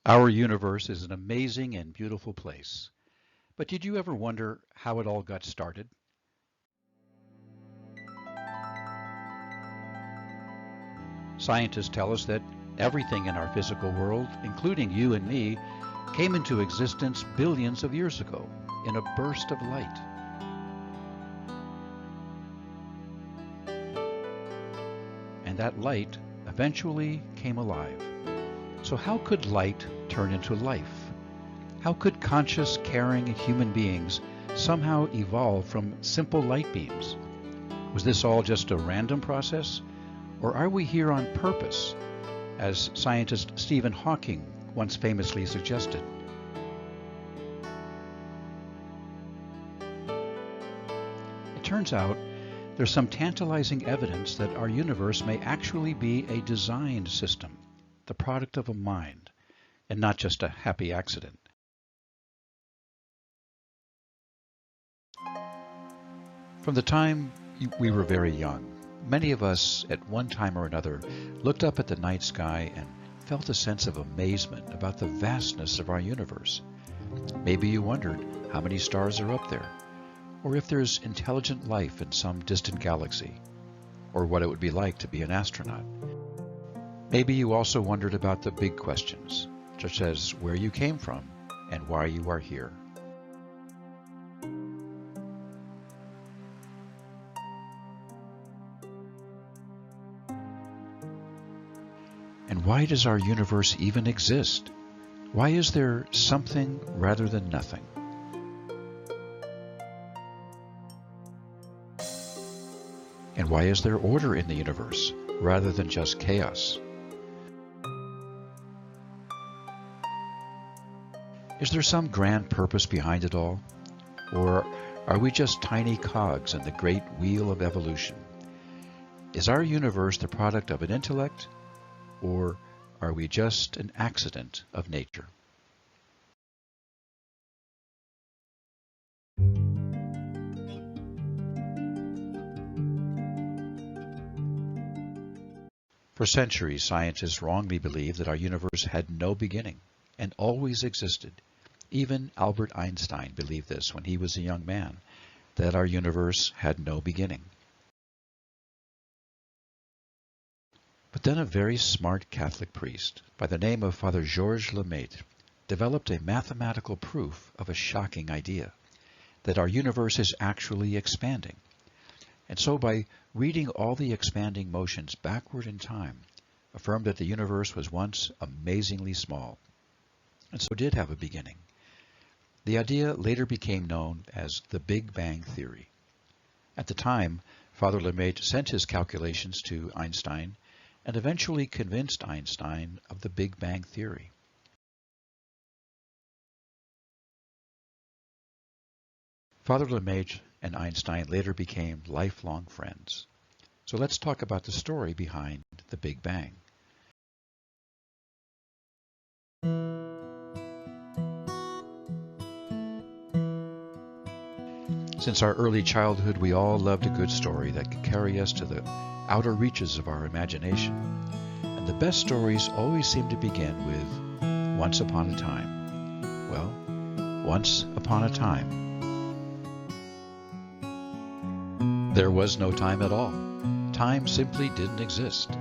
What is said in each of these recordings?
Our universe is an amazing and beautiful place. But did you ever wonder how it all got started? Scientists tell us that everything in our physical world, including you and me, came into existence billions of years ago in a burst of light. And that light eventually came alive. So how could light turn into life? How could conscious, caring human beings somehow evolve from simple light beams? Was this all just a random process? Or are we here on purpose, as scientist Stephen Hawking once famously suggested? It turns out there's some tantalizing evidence that our universe may actually be a designed system, the product of a mind, and not just a happy accident. From the time we were very young, many of us at one time or another looked up at the night sky and felt a sense of amazement about the vastness of our universe. Maybe you wondered how many stars are up there, or if there's intelligent life in some distant galaxy, or what it would be like to be an astronaut. Maybe you also wondered about the big questions, such as where you came from and why you are here. And why does our universe even exist? Why is there something rather than nothing? And why is there order in the universe rather than just chaos? Is there some grand purpose behind it all? Or are we just tiny cogs in the great wheel of evolution? Is our universe the product of an intellect? Or are we just an accident of nature? For centuries, scientists wrongly believed that our universe had no beginning and always existed. Even Albert Einstein believed this when he was a young man, that our universe had no beginning. But then a very smart Catholic priest by the name of Father Georges Lemaitre developed a mathematical proof of a shocking idea, that our universe is actually expanding. And so by reading all the expanding motions backward in time, affirmed that the universe was once amazingly small, and so did have a beginning. The idea later became known as the Big Bang Theory. At the time, Father Lemaitre sent his calculations to Einstein and eventually convinced Einstein of the Big Bang Theory. Father Lemaitre and Einstein later became lifelong friends. So let's talk about the story behind the Big Bang. Since our early childhood, we all loved a good story that could carry us to the outer reaches of our imagination. And the best stories always seem to begin with once upon a time. Well, once upon a time, there was no time at all. Time simply didn't exist.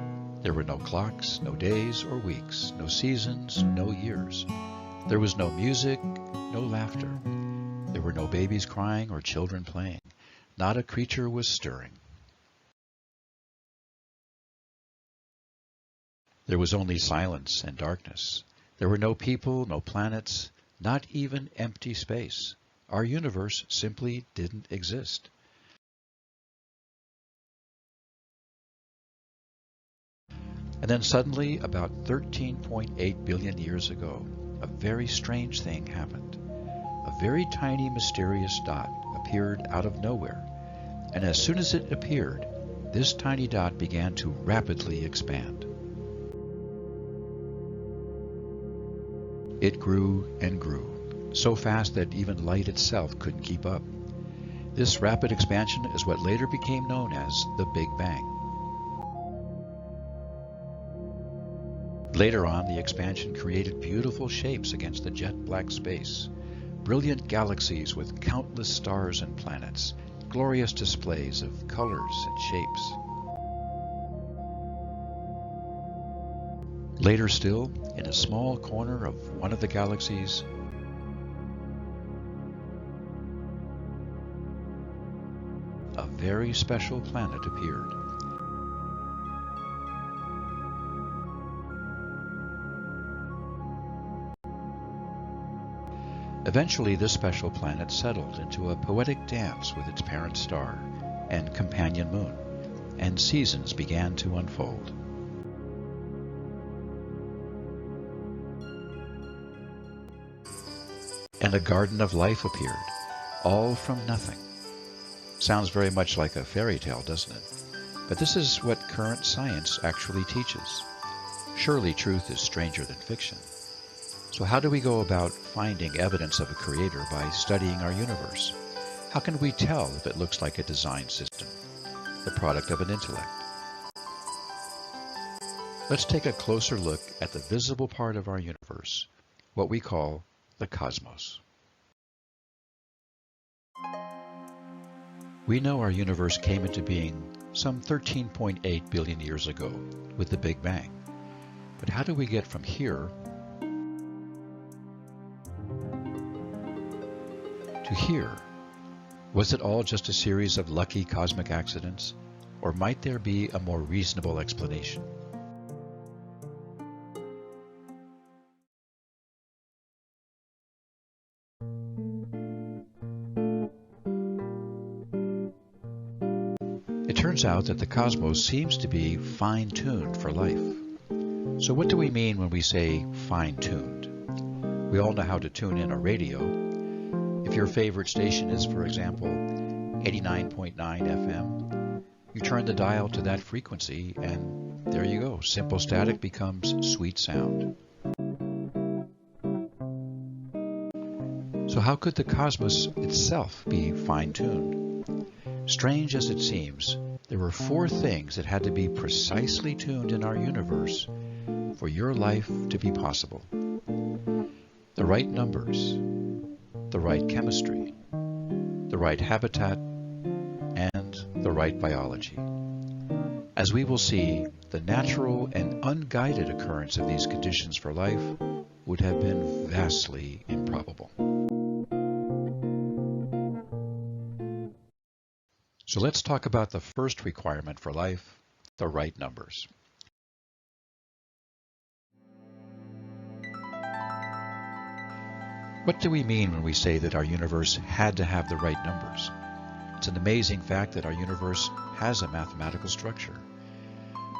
There were no clocks, no days or weeks, no seasons, no years. There was no music, no laughter. There were no babies crying or children playing. Not a creature was stirring. There was only silence and darkness. There were no people, no planets, not even empty space. Our universe simply didn't exist. And then suddenly, about 13.8 billion years ago, a very strange thing happened. A very tiny, mysterious dot appeared out of nowhere. And as soon as it appeared, this tiny dot began to rapidly expand. It grew and grew, so fast that even light itself couldn't keep up. This rapid expansion is what later became known as the Big Bang. Later on, the expansion created beautiful shapes against the jet black space, brilliant galaxies with countless stars and planets, glorious displays of colors and shapes. Later still, in a small corner of one of the galaxies, a very special planet appeared. Eventually, this special planet settled into a poetic dance with its parent star and companion moon, and seasons began to unfold. And a garden of life appeared, all from nothing. Sounds very much like a fairy tale, doesn't it? But this is what current science actually teaches. Surely truth is stranger than fiction. So how do we go about finding evidence of a creator by studying our universe? How can we tell if it looks like a design system, the product of an intellect? Let's take a closer look at the visible part of our universe, what we call the cosmos. We know our universe came into being some 13.8 billion years ago with the Big Bang. But how do we get from here to here? Was it all just a series of lucky cosmic accidents? Or might there be a more reasonable explanation? It turns out that the cosmos seems to be fine-tuned for life. So what do we mean when we say fine-tuned? We all know how to tune in a radio. If your favorite station is, for example, 89.9 FM, you turn the dial to that frequency and there you go. Simple static becomes sweet sound. So how could the cosmos itself be fine-tuned? Strange as it seems, there were 4 things that had to be precisely tuned in our universe for your life to be possible. The right numbers, the right chemistry, the right habitat, and the right biology. As we will see, the natural and unguided occurrence of these conditions for life would have been vastly improbable. So let's talk about the first requirement for life, the right numbers. What do we mean when we say that our universe had to have the right numbers? It's an amazing fact that our universe has a mathematical structure.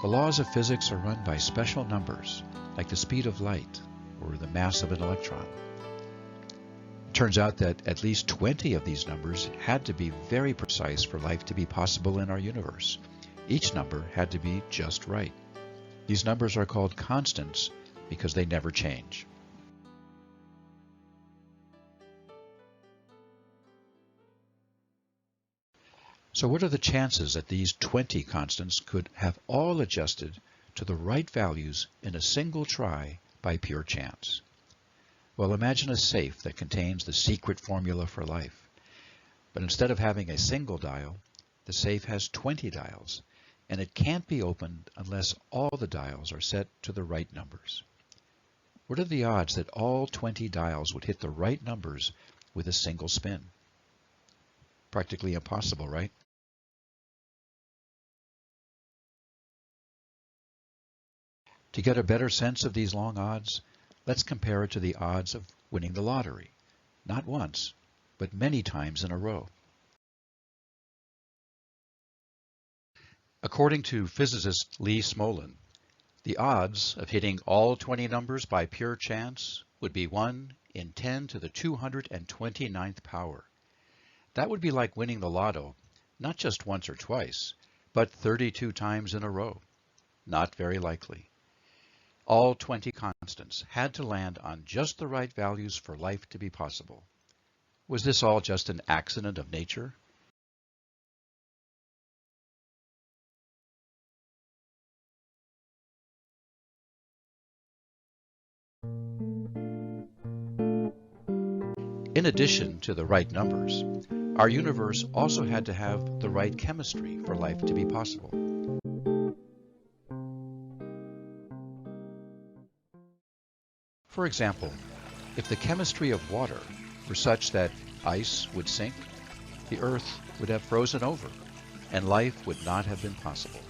The laws of physics are run by special numbers, like the speed of light or the mass of an electron. It turns out that at least 20 of these numbers had to be very precise for life to be possible in our universe. Each number had to be just right. These numbers are called constants because they never change. So what are the chances that these 20 constants could have all adjusted to the right values in a single try by pure chance? Well, imagine a safe that contains the secret formula for life. But instead of having a single dial, the safe has 20 dials, and it can't be opened unless all the dials are set to the right numbers. What are the odds that all 20 dials would hit the right numbers with a single spin? Practically impossible, right? To get a better sense of these long odds, let's compare it to the odds of winning the lottery. Not once, but many times in a row. According to physicist Lee Smolin, the odds of hitting all 20 numbers by pure chance would be 1 in 10 to the 229th power. That would be like winning the lotto, not just once or twice, but 32 times in a row. Not very likely. All 20 constants had to land on just the right values for life to be possible. Was this all just an accident of nature? In addition to the right numbers, our universe also had to have the right chemistry for life to be possible. For example, if the chemistry of water were such that ice would sink, the Earth would have frozen over, and life would not have been possible.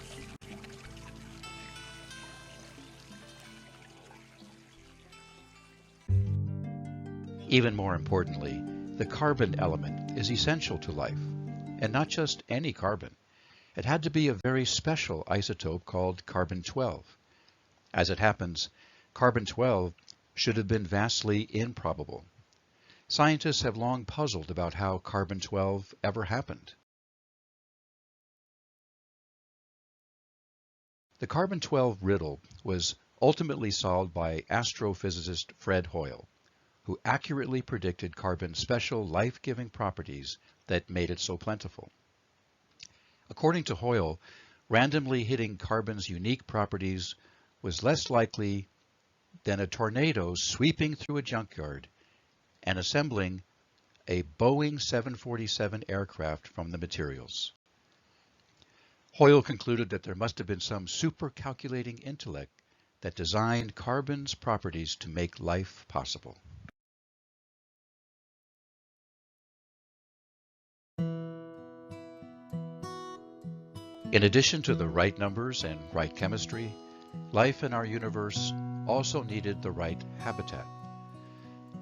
Even more importantly, the carbon element is essential to life, and not just any carbon. It had to be a very special isotope called carbon-12. As it happens, carbon-12 should have been vastly improbable. Scientists have long puzzled about how carbon-12 ever happened. The carbon-12 riddle was ultimately solved by astrophysicist Fred Hoyle, who accurately predicted carbon's special life-giving properties that made it so plentiful. According to Hoyle, randomly hitting carbon's unique properties was less likely than a tornado sweeping through a junkyard and assembling a Boeing 747 aircraft from the materials. Hoyle concluded that there must have been some super-calculating intellect that designed carbon's properties to make life possible. In addition to the right numbers and right chemistry, life in our universe also needed the right habitat.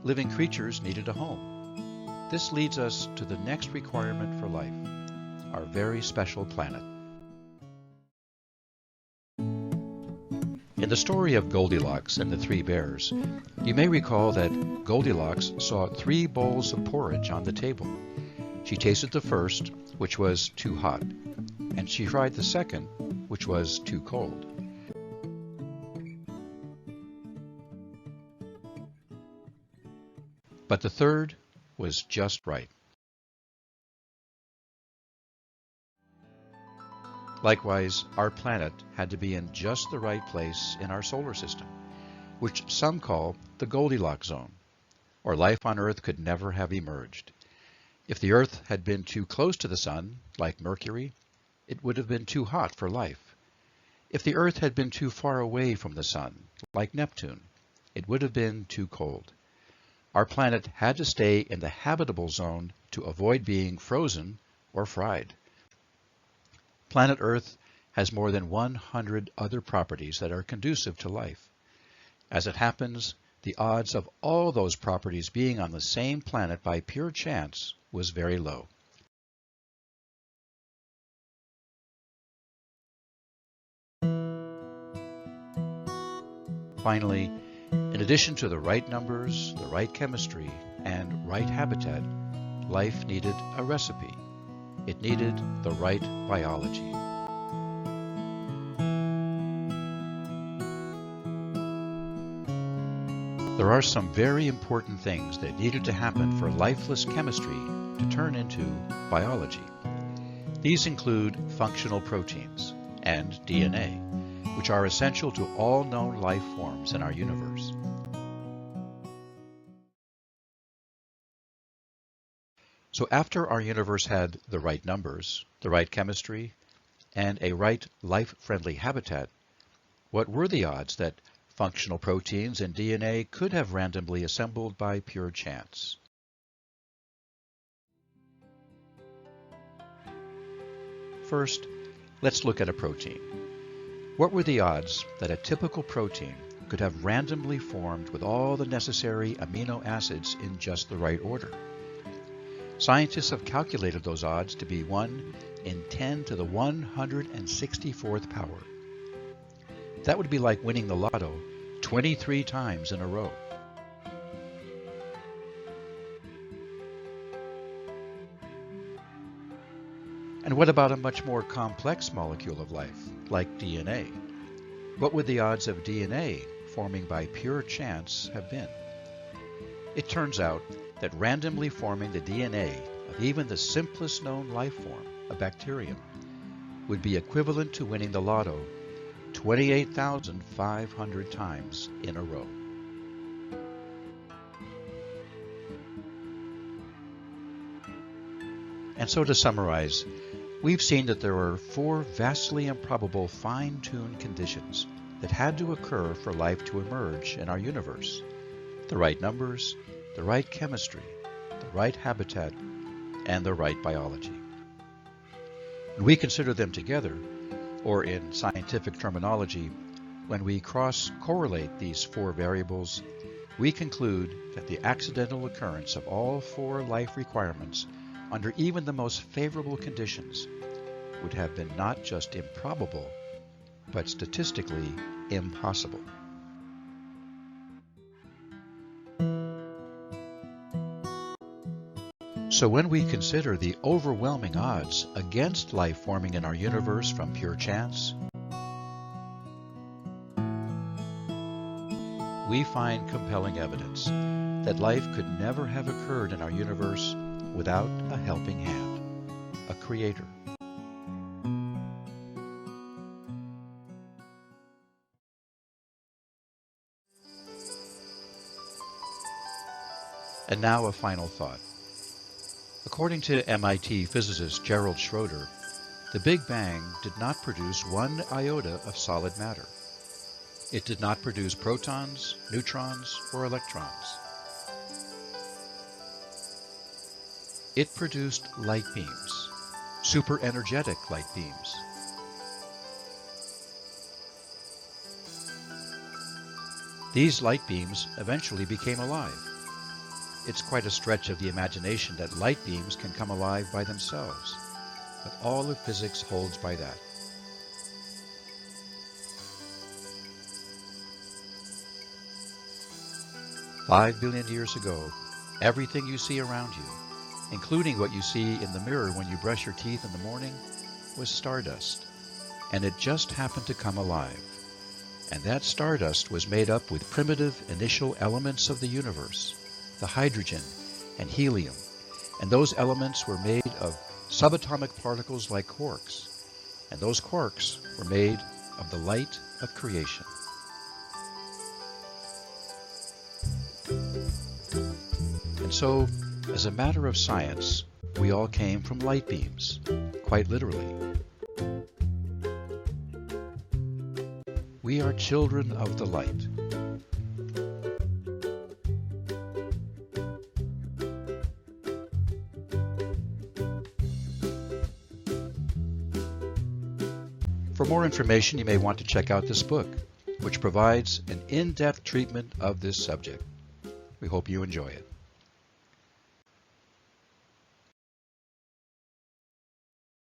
Living creatures needed a home. This leads us to the next requirement for life, our very special planet. In the story of Goldilocks and the Three Bears, you may recall that Goldilocks saw 3 bowls of porridge on the table. She tasted the first, which was too hot, and she tried the second, which was too cold. But the third was just right. Likewise, our planet had to be in just the right place in our solar system, which some call the Goldilocks zone, or life on Earth could never have emerged. If the Earth had been too close to the Sun, like Mercury, it would have been too hot for life. If the Earth had been too far away from the Sun, like Neptune, it would have been too cold. Our planet had to stay in the habitable zone to avoid being frozen or fried. Planet Earth has more than 100 other properties that are conducive to life. As it happens, the odds of all those properties being on the same planet by pure chance was very low. Finally, in addition to the right numbers, the right chemistry, and right habitat, life needed a recipe. It needed the right biology. There are some very important things that needed to happen for lifeless chemistry to turn into biology. These include functional proteins and DNA, which are essential to all known life forms in our universe. So after our universe had the right numbers, the right chemistry, and a right life-friendly habitat, what were the odds that functional proteins and DNA could have randomly assembled by pure chance? First, let's look at a protein. What were the odds that a typical protein could have randomly formed with all the necessary amino acids in just the right order? Scientists have calculated those odds to be 1 in 10 to the 164th power. That would be like winning the lotto 23 times in a row. And what about a much more complex molecule of life, like DNA? What would the odds of DNA forming by pure chance have been? It turns out that randomly forming the DNA of even the simplest known life form, a bacterium, would be equivalent to winning the lotto 28,500 times in a row. And so to summarize, we've seen that there are 4 vastly improbable fine-tuned conditions that had to occur for life to emerge in our universe. The right numbers, the right chemistry, the right habitat, and the right biology. When we consider them together, or in scientific terminology, when we cross-correlate these 4 variables, we conclude that the accidental occurrence of all 4 life requirements under even the most favorable conditions would have been not just improbable, but statistically impossible. So when we consider the overwhelming odds against life forming in our universe from pure chance, we find compelling evidence that life could never have occurred in our universe without a helping hand, a creator. And now a final thought. According to MIT physicist Gerald Schroeder, the Big Bang did not produce 1 iota of solid matter. It did not produce protons, neutrons, or electrons. It produced light beams, super-energetic light beams. These light beams eventually became alive. It's quite a stretch of the imagination that light beams can come alive by themselves, but all of physics holds by that. "5 billion years ago, everything you see around you, including what you see in the mirror when you brush your teeth in the morning, was stardust, and it just happened to come alive. And that stardust was made up with primitive initial elements of the universe, the hydrogen and helium, and those elements were made of subatomic particles like quarks, and those quarks were made of the light of creation." And so, as a matter of science, we all came from light beams, quite literally. We are children of the light. For more information, you may want to check out this book, which provides an in-depth treatment of this subject. We hope you enjoy it.